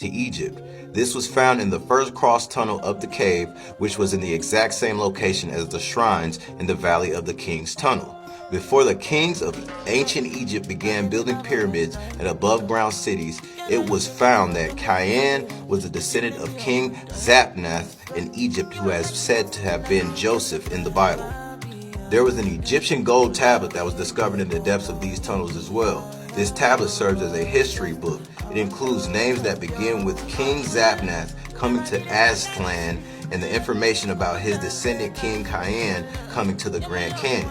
to Egypt. This was found in the first cross tunnel of the cave, which was in the exact same location as the shrines in the Valley of the King's Tunnel. Before the kings of ancient Egypt began building pyramids and above-ground cities, it was found that Khayyan was a descendant of King Zapnath in Egypt, who is said to have been Joseph in the Bible. There was an Egyptian gold tablet that was discovered in the depths of these tunnels as well. This tablet serves as a history book. It includes names that begin with King Zapnath coming to Aztlan and the information about his descendant King Khayyan coming to the Grand Canyon.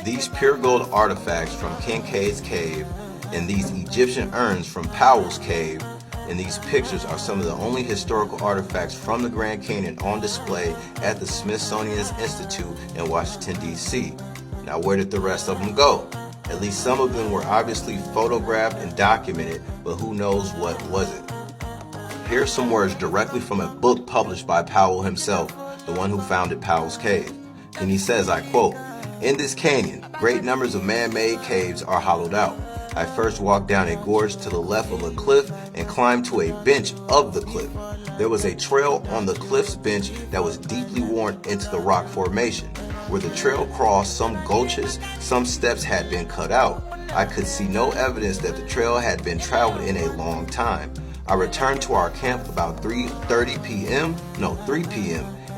These pure gold artifacts from Kincaid's Cave and these Egyptian urns from Powell's Cave and these pictures are some of the only historical artifacts from the Grand Canyon on display at the Smithsonian Institute in Washington, D.C. Now, where did the rest of them go? At least some of them were obviously photographed and documented, but who knows what wasn't. Here are some words directly from a book published by Powell himself, the one who founded Powell's Cave. And he says, I quote, "In this canyon, great numbers of man-made caves are hollowed out. I first walked down a gorge to the left of a cliff and climbed to a bench of the cliff. There was a trail on the cliff's bench that was deeply worn into the rock formation. Where the trail crossed some gulches, some steps had been cut out. I could see no evidence that the trail had been traveled in a long time. I returned to our camp about 3 p.m.,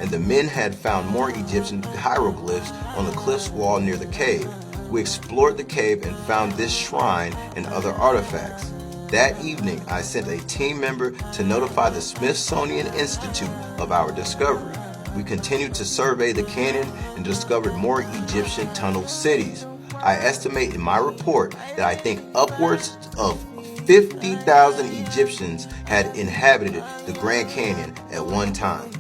and the men had found more Egyptian hieroglyphs on the cliff's wall near the cave. We explored the cave and found this shrine and other artifacts. That evening, I sent a team member to notify the Smithsonian Institute of our discovery. We continued to survey the canyon and discovered more Egyptian tunnel cities. I estimate in my report that I think upwards of 50,000 Egyptians had inhabited the Grand Canyon at one time."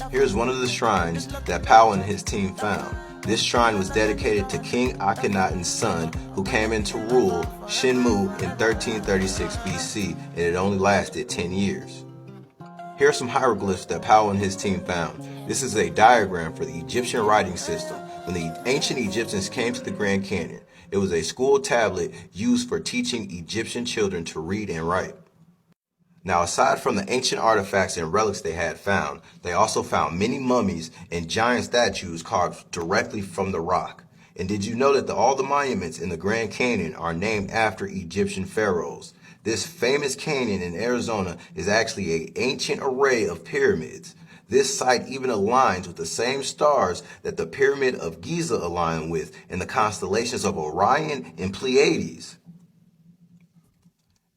Here's one of the shrines that Powell and his team found. This shrine was dedicated to King Akhenaten's son, who came into rule Shinmu in 1336 BC, and it only lasted 10 years. Here are some hieroglyphs that Powell and his team found. This is a diagram for the Egyptian writing system. When the ancient Egyptians came to the Grand Canyon, it was a school tablet used for teaching Egyptian children to read and write. Now, aside from the ancient artifacts and relics they had found, they also found many mummies and giant statues carved directly from the rock. And did you know that all the monuments in the Grand Canyon are named after Egyptian pharaohs? This famous canyon in Arizona is actually an ancient array of pyramids. This site even aligns with the same stars that the Pyramid of Giza align with in the constellations of Orion and Pleiades.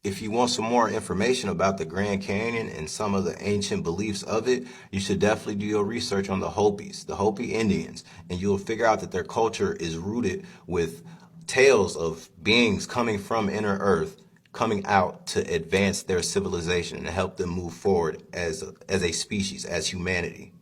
If you want some more information about the Grand Canyon and some of the ancient beliefs of it, you should definitely do your research on the Hopis, the Hopi Indians, and you'll figure out that their culture is rooted with tales of beings coming from inner earth, coming out to advance their civilization and help them move forward as a species, as humanity.